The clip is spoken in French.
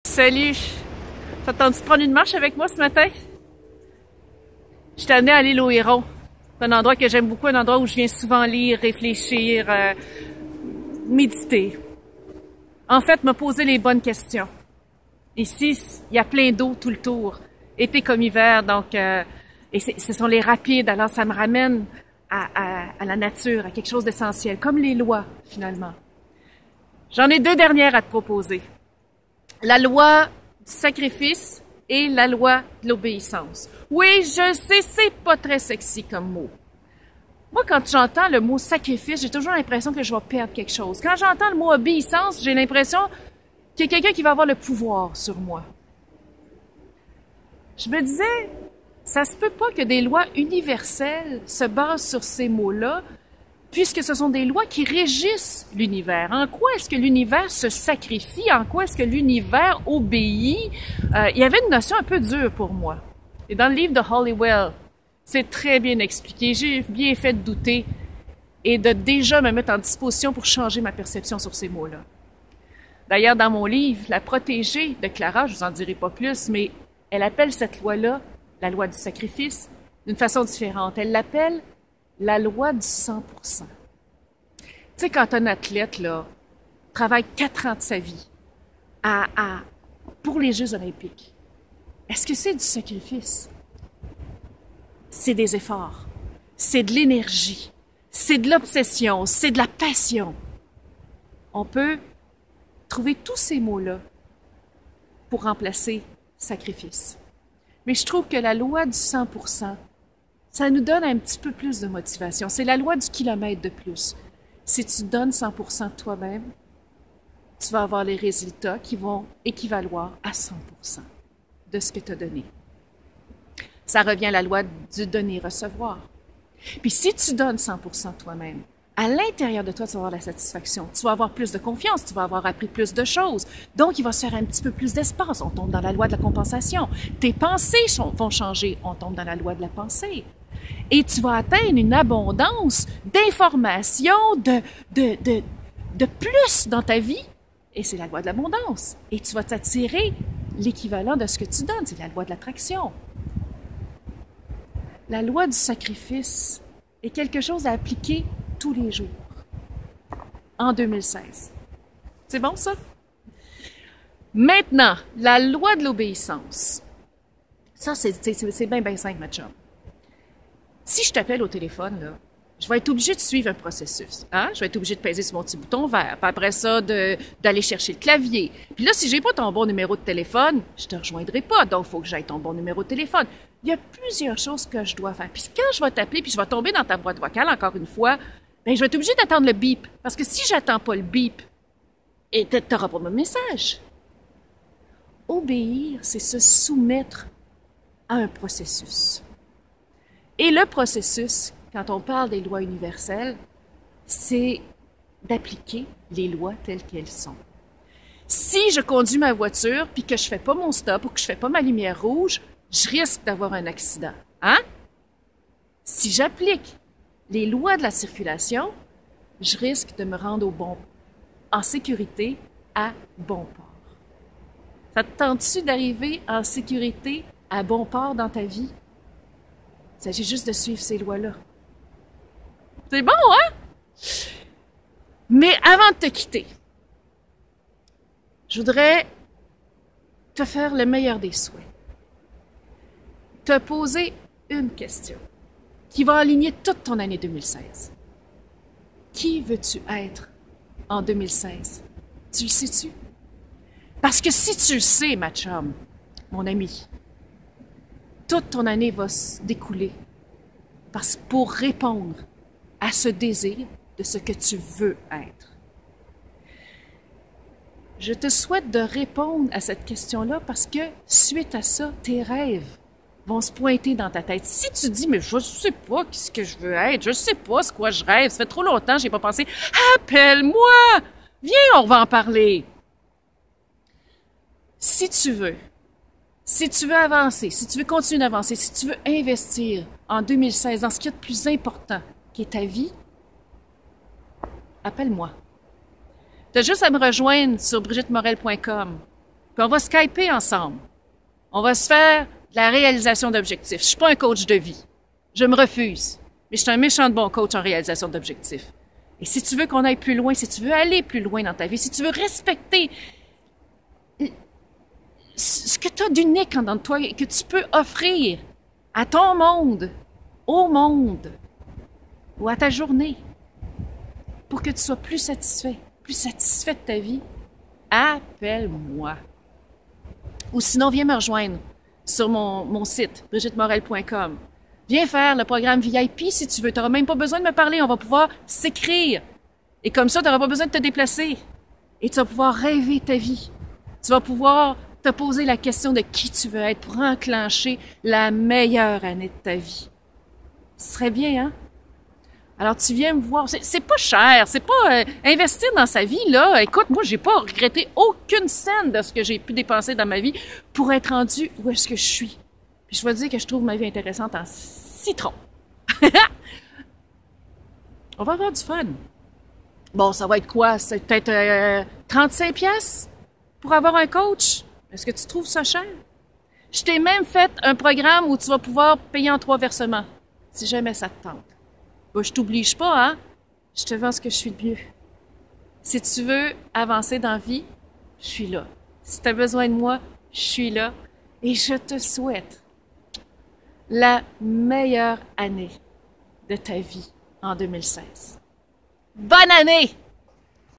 Salut! Ça te tente de prendre une marche avec moi ce matin? Je t'ai amené à l'île aux Hérons. C'est un endroit que j'aime beaucoup, un endroit où je viens souvent lire, réfléchir, méditer. En fait, me poser les bonnes questions. Ici, il y a plein d'eau tout le tour, été comme hiver, donc et ce sont les rapides, alors ça me ramène à la nature, à quelque chose d'essentiel, comme les lois, finalement. J'en ai deux dernières à te proposer. La loi du sacrifice et la loi de l'obéissance. Oui, je sais, c'est pas très sexy comme mot. Moi, quand j'entends le mot sacrifice, j'ai toujours l'impression que je vais perdre quelque chose. Quand j'entends le mot obéissance, j'ai l'impression qu'il y a quelqu'un qui va avoir le pouvoir sur moi. Je me disais, ça se peut pas que des lois universelles se basent sur ces mots-là, puisque ce sont des lois qui régissent l'univers. En quoi est-ce que l'univers se sacrifie? En quoi est-ce que l'univers obéit? Il y avait une notion un peu dure pour moi. Et dans le livre de Halliwell, c'est très bien expliqué. J'ai bien fait de douter et de déjà me mettre en disposition pour changer ma perception sur ces mots-là. D'ailleurs, dans mon livre, La protégée de Clara, je vous en dirai pas plus, mais elle appelle cette loi-là la loi du sacrifice d'une façon différente. Elle l'appelle la loi du 100%. Tu sais, quand un athlète là, travaille 4 ans de sa vie pour les Jeux olympiques, est-ce que c'est du sacrifice? C'est des efforts, c'est de l'énergie, c'est de l'obsession, c'est de la passion. On peut trouver tous ces mots-là pour remplacer sacrifice. Mais je trouve que la loi du 100%, ça nous donne un petit peu plus de motivation. C'est la loi du kilomètre de plus. Si tu donnes 100% de toi-même, tu vas avoir les résultats qui vont équivaloir à 100% de ce que tu as donné. Ça revient à la loi du donner-recevoir. Puis si tu donnes 100% de toi-même, à l'intérieur de toi, tu vas avoir la satisfaction. Tu vas avoir plus de confiance, tu vas avoir appris plus de choses. Donc, il va se faire un petit peu plus d'espace. On tombe dans la loi de la compensation. Tes pensées vont changer. On tombe dans la loi de la pensée. Et tu vas atteindre une abondance d'informations, de plus dans ta vie. Et c'est la loi de l'abondance. Et tu vas t'attirer l'équivalent de ce que tu donnes. C'est la loi de l'attraction. La loi du sacrifice est quelque chose à appliquer tous les jours, en 2016. C'est bon, ça? Maintenant, la loi de l'obéissance. Ça, c'est bien simple, ma chum. Si je t'appelle au téléphone, là, je vais être obligée de suivre un processus. Hein? Je vais être obligée de peser sur mon petit bouton vert, puis après ça, d'aller chercher le clavier. Puis là, si j'ai pas ton bon numéro de téléphone, je te rejoindrai pas, donc il faut que j'aille ton bon numéro de téléphone. Il y a plusieurs choses que je dois faire. Puis quand je vais t'appeler, puis je vais tomber dans ta boîte vocale, encore une fois, bien, je vais être obligée d'attendre le bip. Parce que si j'attends pas le bip, tu n'auras pas mon message. Obéir, c'est se soumettre à un processus. Et le processus, quand on parle des lois universelles, c'est d'appliquer les lois telles qu'elles sont. Si je conduis ma voiture puis que je fais pas mon stop ou que je fais pas ma lumière rouge, je risque d'avoir un accident. Hein? Si j'applique les lois de la circulation, je risque de me rendre en sécurité à bon port. Ça te tente-tu d'arriver en sécurité à bon port dans ta vie? Il s'agit juste de suivre ces lois-là. C'est bon, hein? Mais avant de te quitter, je voudrais te faire le meilleur des souhaits. Te poser une question qui va aligner toute ton année 2016. Qui veux-tu être en 2016? Tu le sais-tu? Parce que si tu le sais, ma chum, mon ami, toute ton année va se découler pour répondre à ce désir de ce que tu veux être. Je te souhaite de répondre à cette question-là parce que, suite à ça, tes rêves vont se pointer dans ta tête. Si tu dis, mais je ne sais pas ce que je veux être, je ne sais pas ce quoi je rêve, ça fait trop longtemps que je n'ai pas pensé, appelle-moi! Viens, on va en parler. Si tu veux avancer, si tu veux continuer d'avancer, si tu veux investir en 2016 dans ce qu'il y a de plus important, qui est ta vie, appelle-moi. Tu as juste à me rejoindre sur brigittemorel.com. Puis on va Skyper ensemble. On va se faire de la réalisation d'objectifs. Je suis pas un coach de vie. Je me refuse. Mais je suis un méchant de bon coach en réalisation d'objectifs. Et si tu veux qu'on aille plus loin, si tu veux aller plus loin dans ta vie, si tu veux respecter ce que tu as d'unique en dedans de toi, que tu peux offrir à ton monde, au monde, ou à ta journée, pour que tu sois plus satisfait de ta vie, appelle-moi. Ou sinon, viens me rejoindre sur mon site, brigittemorel.com. Viens faire le programme VIP si tu veux. Tu n'auras même pas besoin de me parler. On va pouvoir s'écrire. Et comme ça, tu n'auras pas besoin de te déplacer. Et tu vas pouvoir rêver ta vie. Tu vas pouvoir te poser la question de qui tu veux être pour enclencher la meilleure année de ta vie. Ce serait bien, hein? Alors, tu viens me voir. C'est pas cher. C'est pas investir dans sa vie, là. Écoute, moi, j'ai pas regretté aucune scène de ce que j'ai pu dépenser dans ma vie pour être rendu où est-ce que je suis. Puis je vais te dire que je trouve ma vie intéressante en citron. On va avoir du fun. Bon, ça va être quoi? C'est peut-être 35 pièces pour avoir un coach. Est-ce que tu trouves ça cher? Je t'ai même fait un programme où tu vas pouvoir payer en 3 versements, si jamais ça te tente. Bah, je t'oblige pas, hein? Je te vends ce que je suis de mieux. Si tu veux avancer dans la vie, je suis là. Si tu as besoin de moi, je suis là. Et je te souhaite la meilleure année de ta vie en 2016. Bonne année!